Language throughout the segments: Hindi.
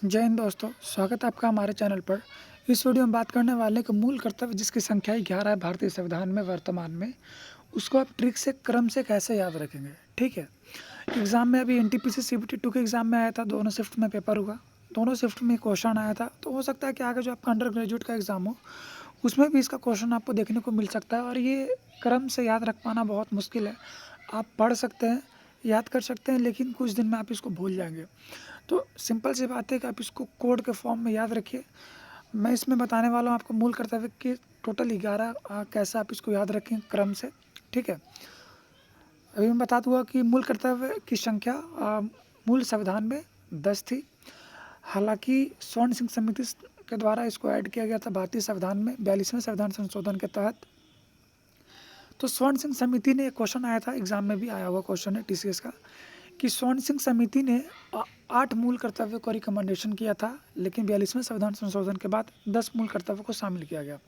जय हिंद दोस्तों, स्वागत है आपका हमारे चैनल पर। इस वीडियो में बात करने वाले का मूल कर्तव्य जिसकी संख्या 11 है भारतीय संविधान में वर्तमान में, उसको आप ट्रिक से क्रम से कैसे याद रखेंगे, ठीक है। एग्ज़ाम में अभी एनटीपीसी सीबीटी 2 के एग्ज़ाम में आया था, दोनों शिफ्ट में पेपर हुआ, दोनों शिफ्ट में क्वेश्चन आया था। तो हो सकता है कि आगे जो आपका अंडर ग्रेजुएट का एग्ज़ाम हो, उसमें भी इसका क्वेश्चन आपको देखने को मिल सकता है और ये क्रम से याद रख पाना बहुत मुश्किल है। आप पढ़ सकते हैं, याद कर सकते हैं, लेकिन कुछ दिन में आप इसको भूल जाएँगे। तो सिंपल सी बात है कि आप इसको कोड के फॉर्म में याद रखिए। मैं इसमें बताने वाला हूँ आपको मूल कर्तव्य के टोटल 11 कैसे आप इसको याद रखें क्रम से, ठीक है। अभी मैं बता दूँगा कि मूल कर्तव्य की संख्या मूल संविधान में 10 थी। हालाँकि स्वर्ण सिंह समिति के द्वारा इसको ऐड किया गया था भारतीय संविधान में 42वें संविधान संशोधन के तहत। तो स्वर्ण सिंह समिति ने एक क्वेश्चन आया था, एग्ज़ाम में भी आया हुआ क्वेश्चन है टीसीएस का, कि स्वर्ण सिंह समिति ने 8 मूल कर्तव्यों को रिकमेंडेशन किया था, लेकिन 42वें संविधान संशोधन के बाद 10 मूल कर्तव्यों को शामिल किया गया।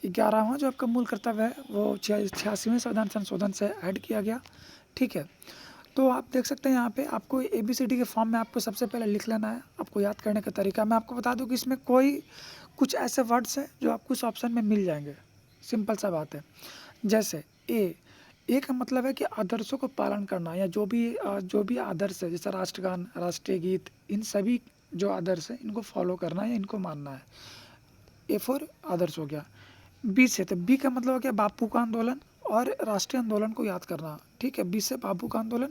11वां जो आपका मूल कर्तव्य है वो 86वें संविधान संशोधन से ऐड किया गया, ठीक है। तो आप देख सकते हैं यहाँ पे आपको एबीसीडी के फॉर्म में आपको सबसे पहले लिख लेना है। आपको याद करने का तरीका मैं आपको बता दूँ कि इसमें कुछ ऐसे वर्ड्स हैं जो आपको इस ऑप्शन में मिल जाएंगे। सिंपल सा बात है। जैसे ए का मतलब है कि आदर्शों को पालन करना, या जो भी आदर्श है, जैसे राष्ट्रगान, राष्ट्रीय गीत, इन सभी जो आदर्श है इनको फॉलो करना है या इनको मानना है। ए फॉर आदर्श हो गया। बी से, तो बी का मतलब हो गया बापू का आंदोलन और राष्ट्रीय आंदोलन को याद करना, ठीक है। बी से बापू का आंदोलन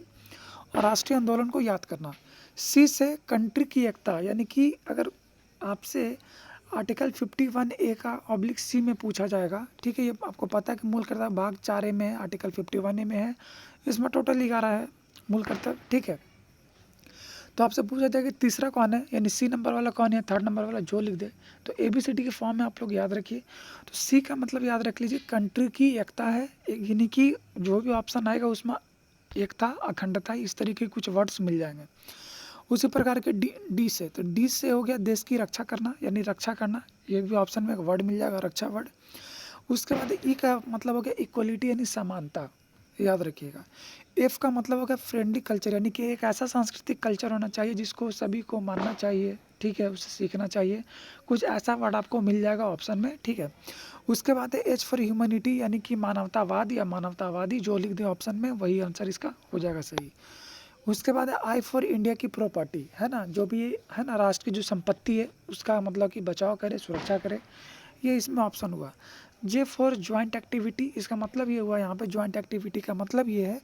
और राष्ट्रीय आंदोलन को याद करना। सी से कंट्री की एकता, यानी कि अगर आपसे आर्टिकल 51 ए का ऑब्लिक सी में पूछा जाएगा, ठीक है। ये आपको पता है कि मूल कर्तव्य भाग 4 ए में है, आर्टिकल 51 ए में है, इसमें टोटल 11 है मूल कर्तव्य, ठीक है। तो आपसे पूछा जाएगा कि तीसरा कौन है, यानी सी नंबर वाला कौन है, थर्ड नंबर वाला जो लिख दे। तो एबीसीडी के फॉर्म में आप लोग याद रखिए। तो सी का मतलब याद रख लीजिए कंट्री की एकता है, यानी कि जो भी ऑप्शन आएगा उसमें एकता, अखंडता, इस तरीके के कुछ वर्ड्स मिल जाएंगे। उसी प्रकार के डी से, तो डी से हो गया देश की रक्षा करना, यानी रक्षा करना, ये भी ऑप्शन में एक वर्ड मिल जाएगा, रक्षा वर्ड। उसके बाद ई का मतलब हो गया इक्वलिटी, यानी समानता, याद रखिएगा। एफ का मतलब हो गया फ्रेंडली कल्चर, यानी कि एक ऐसा सांस्कृतिक कल्चर होना चाहिए जिसको सभी को मानना चाहिए, ठीक है, उसे सीखना चाहिए। कुछ ऐसा वर्ड आपको मिल जाएगा ऑप्शन में, ठीक है। उसके बाद है एच फॉर ह्यूमैनिटी, यानी कि मानवतावाद या मानवतावादी, जो लिख दे ऑप्शन में वही आंसर इसका हो जाएगा सही। उसके बाद है आई फॉर इंडिया की प्रॉपर्टी, है ना, जो भी है ना राष्ट्र की जो संपत्ति है उसका मतलब कि बचाव करे, सुरक्षा करे, ये इसमें ऑप्शन हुआ। जे फॉर ज्वाइंट एक्टिविटी, इसका मतलब ये हुआ यहाँ पे, ज्वाइंट एक्टिविटी का मतलब ये है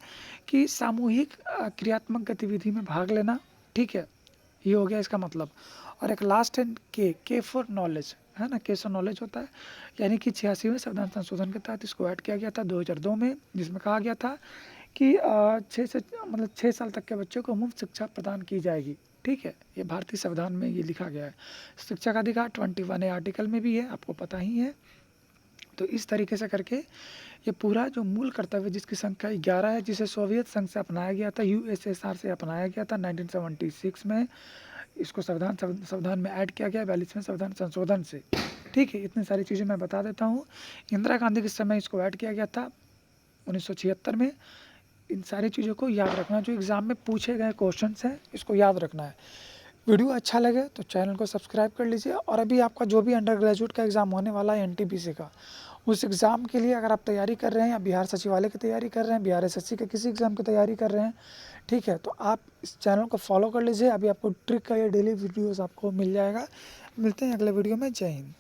कि सामूहिक क्रियात्मक गतिविधि में भाग लेना, ठीक है, ये हो गया इसका मतलब। और एक लास्ट है के फॉर नॉलेज, है ना, के फॉर नॉलेज होता है, यानी कि 86वें संविधान संशोधन के तहत इसको ऐड किया गया था 2002 में, जिसमें कहा गया था कि 6 साल तक के बच्चों को मुफ्त शिक्षा प्रदान की जाएगी, ठीक है। ये भारतीय संविधान में ये लिखा गया है। शिक्षा का अधिकार 21 आर्टिकल में भी है, आपको पता ही है। तो इस तरीके से करके ये पूरा जो मूल कर्तव्य जिसकी संख्या 11 है, जिसे सोवियत संघ से अपनाया गया था, यूएसएसआर से अपनाया गया था 1976 में, इसको संविधान में ऐड किया गया 42वें संविधान संशोधन से, ठीक है। इतनी सारी चीज़ें मैं बता देता हूँ। इंदिरा गांधी के समय इसको ऐड किया गया था 1976 में। इन सारी चीज़ों को याद रखना, जो एग्ज़ाम में पूछे गए क्वेश्चंस हैं इसको याद रखना है। वीडियो अच्छा लगे तो चैनल को सब्सक्राइब कर लीजिए। और अभी आपका जो भी अंडर ग्रेजुएट का एग्ज़ाम होने वाला है एनटीपीसी का, उस एग्ज़ाम के लिए अगर आप तैयारी कर रहे हैं या बिहार सचिवालय की तैयारी कर रहे हैं, बिहार एसएससी के किसी एग्ज़ाम की तैयारी कर रहे हैं, ठीक है, तो आप इस चैनल को फॉलो कर लीजिए। अभी आपको ट्रिक का ये डेली वीडियोज़ आपको मिल जाएगा। मिलते हैं अगले वीडियो में। जय हिंद।